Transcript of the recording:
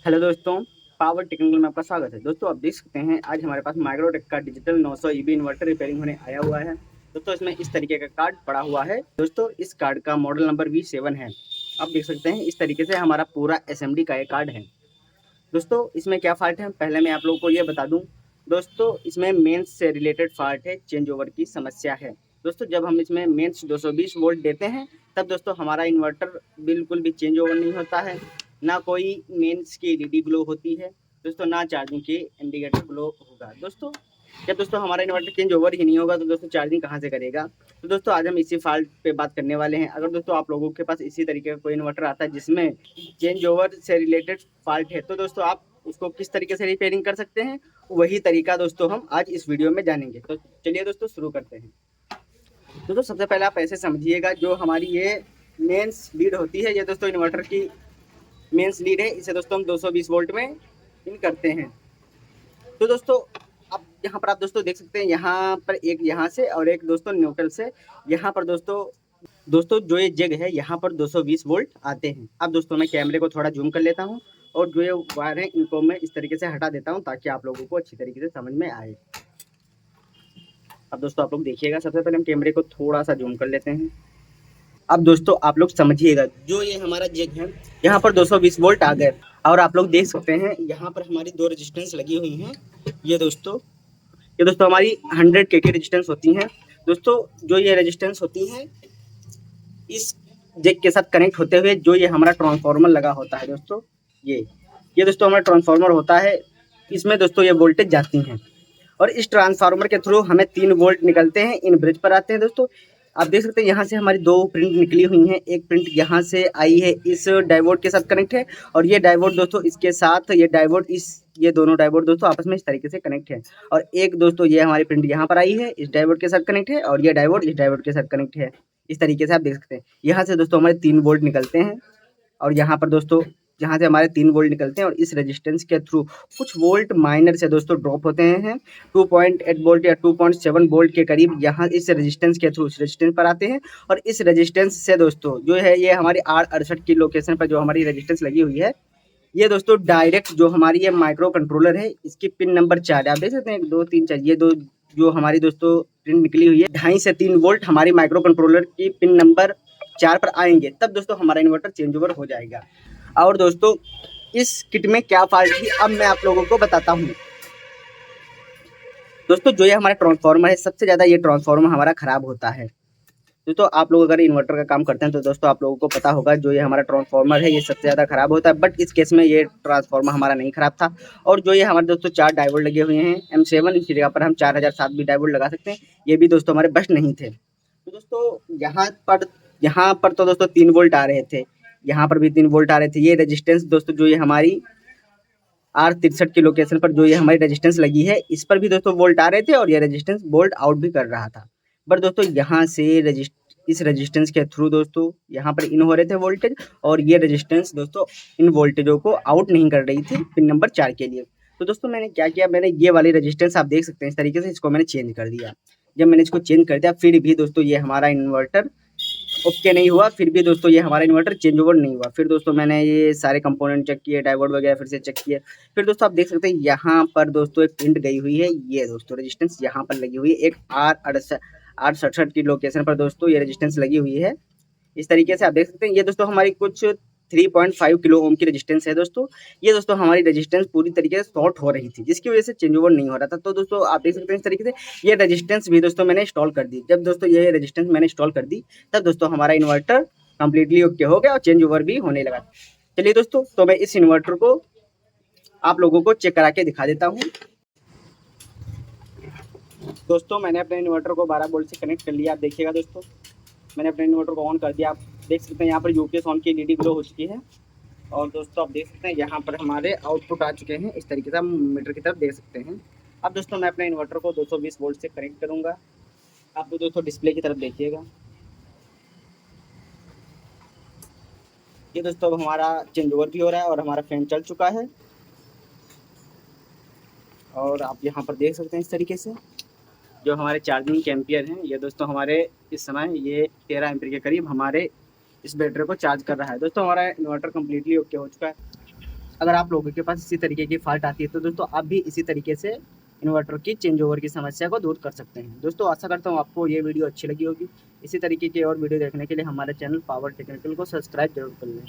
Hello दोस्तों, power technical में आपका स्वागत है। दोस्तों आप देख सकते हैं आज हमारे पास माइक्रोटेक का डिजिटल 900 ईबी इन्वर्टर रिपेयरिंग होने आया हुआ है। दोस्तों इसमें इस तरीके का कार्ड पड़ा हुआ है। दोस्तों इस कार्ड का मॉडल नंबर V7 है। आप देख सकते हैं इस तरीके से हमारा पूरा एसएमडी का ये कार्ड है। दोस्तों इसमें क्या फॉल्ट है पहले मैं आप लोगों को ये बता दूं। दोस्तों इसमें मेंस से रिलेटेड फॉल्ट है, चेंज ओवर की समस्या है। दोस्तों जब हम इसमें मेंस 220 वोल्ट देते हैं तब दोस्तों हमारा इन्वर्टर बिल्कुल भी चेंज ओवर नहीं होता है, ना कोई मेंस की एलईडी ग्लो होती है दोस्तों, ना चार्जिंग के इंडिकेटर ग्लो होगा। दोस्तों जब दोस्तों हमारा इन्वर्टर चेंज ओवर ही नहीं होगा तो दोस्तों चार्जिंग कहाँ से करेगा। तो दोस्तों आज हम इसी फॉल्ट पे बात करने वाले हैं। अगर दोस्तों आप लोगों के पास इसी तरीके का कोई इन्वर्टर आता है जिसमें चेंज ओवर से रिलेटेड फॉल्ट है तो दोस्तों आप उसको किस तरीके से रिपेयरिंग कर सकते हैं, वही तरीका दोस्तों हम आज इस वीडियो में जानेंगे। तो चलिए दोस्तों शुरू करते हैं। दोस्तों सबसे पहले आप ऐसे समझिएगा, जो हमारी ये मेंस लीड होती है, ये दोस्तों इन्वर्टर की मेंस लीड है, इसे दोस्तों हम 220 वोल्ट में इन करते हैं। तो दोस्तों अब यहाँ पर आप दोस्तों देख सकते हैं, यहाँ पर एक यहाँ से और एक दोस्तों न्यूट्रल से यहाँ पर दोस्तों जो ये जग है यहाँ पर 220 वोल्ट आते हैं। अब दोस्तों मैं कैमरे को थोड़ा जूम कर लेता हूँ और जो ये वायर है इनको मैं इस तरीके से हटा देता हूँ ताकि आप लोगों को अच्छी तरीके से समझ में आए। अब दोस्तों आप लोग देखिएगा, सबसे पहले हम कैमरे को थोड़ा सा जूम कर लेते हैं। अब दोस्तों आप लोग समझिएगा, जो ये हमारा जग है यहाँ पर 220 वोल्ट आ गए और आप लोग देख सकते हैं यहाँ पर हमारी दो रेजिस्टेंस लगी हुई हैं। ये दोस्तों हमारी 100 के रेजिस्टेंस होती हैं। दोस्तों जो ये रेजिस्टेंस होती हैं इस जैक के साथ कनेक्ट होते हुए जो ये हमारा ट्रांसफार्मर लगा होता है दोस्तों, ये दोस्तों हमारा ट्रांसफार्मर होता है। इसमें दोस्तों ये वोल्टेज जाती हैं और इस ट्रांसफार्मर के थ्रू हमें 3 वोल्ट निकलते हैं, इन ब्रिज पर आते हैं। दोस्तों आप देख सकते हैं यहाँ से हमारी 2 प्रिंट निकली हुई हैं। एक प्रिंट यहाँ से आई है, इस डायोड के साथ कनेक्ट है, और ये डायोड दोस्तों इसके साथ, ये दोनों डायोड दोस्तों आपस में इस तरीके से कनेक्ट है। और एक दोस्तों ये हमारी प्रिंट यहाँ पर आई है, इस डायोड के साथ कनेक्ट है, और ये डायोड इस डायोड के साथ कनेक्ट है। इस तरीके से आप देख सकते हैं यहाँ से दोस्तों हमारे 3 वोल्ट निकलते हैं, और यहाँ पर दोस्तों जहाँ से हमारे 3 वोल्ट निकलते हैं और इस रेजिस्टेंस के थ्रू कुछ वोल्ट माइनर से दोस्तों ड्रॉप होते हैं 2.8 वोल्ट या 2.7 वोल्ट के करीब, यहाँ इस रेजिस्टेंस के थ्रू इस रेजिस्टेंस पर आते हैं। और इस रेजिस्टेंस से दोस्तों जो है ये हमारी R68 की लोकेशन पर जो हमारी रेजिस्टेंस लगी हुई है, ये दोस्तों डायरेक्ट जो हमारी ये माइक्रो कंट्रोलर है इसकी पिन नंबर 4 आप देख सकते हैं, 1 2 3 4, ये दो जो हमारी दोस्तों पिन निकली हुई है 2.5 से 3 वोल्ट हमारी माइक्रो कंट्रोलर की पिन नंबर 4 पर आएंगे, तब दोस्तों हमारा इन्वर्टर चेंज ओवर हो जाएगा। और दोस्तों इस किट में क्या फॉल्ट थी अब मैं आप लोगों को बताता हूँ। दोस्तों जो ये हमारा ट्रांसफार्मर है, सबसे ज़्यादा ये ट्रांसफार्मर हमारा खराब होता है। दोस्तों आप लोग अगर इन्वर्टर का काम करते हैं तो दोस्तों आप लोगों को पता होगा, जो ये हमारा ट्रांसफार्मर है ये सबसे ज़्यादा खराब होता है। बट इस केस में ये ट्रांसफार्मर हमारा नहीं खराब था। और जो ये हमारे दोस्तों 4 डायोड लगे हुए हैं M7, इसी जगह पर हम 4007 भी डायोड लगा सकते हैं, ये भी दोस्तों हमारे बस्ट नहीं थे। तो दोस्तों यहाँ पर तो दोस्तों 3 वोल्ट आ रहे थे, यहाँ पर भी 3 वोल्ट आ रहे थे। ये रेजिस्टेंस दोस्तों जो ये हमारी R63 की लोकेशन पर जो ये हमारी रेजिस्टेंस लगी है इस पर भी दोस्तों वोल्ट आ रहे थे, और ये रेजिस्टेंस वोल्ट आउट भी कर रहा था। बट दोस्तों यहाँ से इस रेजिस्टेंस के थ्रू दोस्तों यहाँ पर इन हो रहे थे वोल्टेज, और ये रेजिस्टेंस दोस्तों इन वोल्टेजों को आउट नहीं कर रही थी पिन नंबर 4 के लिए। तो दोस्तों मैंने क्या किया, मैंने ये वाली रेजिस्टेंस आप देख सकते हैं इस तरीके से, इसको मैंने चेंज कर दिया। जब मैंने इसको चेंज कर दिया फिर भी दोस्तों ये हमारा इन्वर्टर ओके नहीं हुआ, फिर भी दोस्तों ये हमारा इन्वर्टर चेंज ओवर नहीं हुआ। फिर दोस्तों मैंने ये सारे कंपोनेंट चेक किए, डायोड वगैरह फिर से चेक किए। फिर दोस्तों आप देख सकते हैं यहाँ पर दोस्तों एक प्रिंट गई हुई है, ये दोस्तों रेजिस्टेंस यहाँ पर लगी हुई है, एक R67 की लोकेशन पर दोस्तों ये रेजिस्टेंस लगी हुई है। इस तरीके से आप देख सकते हैं ये दोस्तों हमारी कुछ 3.5 किलो ओम की रेजिस्टेंस है दोस्तों। ये दोस्तों हमारी रेजिस्टेंस पूरी तरीके से शॉर्ट हो रही थी, जिसकी वजह से चेंज ओवर नहीं हो रहा था। तो दोस्तों आप देख सकते हैं इस तरीके से ये रेजिस्टेंस भी दोस्तों मैंने इंस्टॉल कर दी। जब दोस्तों ये रेजिस्टेंस मैंने इंस्टॉल कर दी तब दोस्तों हमारा इन्वर्टर कंप्लीटली ओके हो गया और चेंज ओवर भी होने लगा। चलिए दोस्तों, तो मैं इस इन्वर्टर को आप लोगों को चेक करा के दिखा देता हूँ। दोस्तों मैंने अपने इन्वर्टर को 12 वोल्ट से कनेक्ट कर लिया। आप देखिएगा दोस्तों, मैंने अपने इन्वर्टर को ऑन कर दिया। आप देख सकते हैं यहाँ पर यूपीएस ऑन की एलईडी ग्लो हो चुकी है, और दोस्तों आप देख सकते हैं यहाँ पर हमारे आउटपुट आ चुके हैं। इस तरीके से हम मीटर की तरफ देख सकते हैं। अब दोस्तों मैं अपने इन्वर्टर को 220 वोल्ट से कनेक्ट करूँगा। आप दोस्तों डिस्प्ले की तरफ देखिएगा, ये दोस्तों अब हमारा चेंज ओवर भी हो रहा है और हमारा फैन चल चुका है। और आप यहाँ पर देख सकते हैं इस तरीके से जो हमारे चार्जिंग के एम्पियर हैं, ये दोस्तों हमारे इस समय ये 13 एम्पियर के करीब हमारे इस बैटरी को चार्ज कर रहा है। दोस्तों हमारा इन्वर्टर कम्प्लीटली ओके हो चुका है। अगर आप लोगों के पास इसी तरीके की फॉल्ट आती है तो दोस्तों आप भी इसी तरीके से इन्वर्टर की चेंज ओवर की समस्या को दूर कर सकते हैं। दोस्तों आशा करता हूँ आपको ये वीडियो अच्छी लगी होगी। इसी तरीके की और वीडियो देखने के लिए हमारे चैनल पावर टेक्निकल को सब्सक्राइब जरूर कर लें।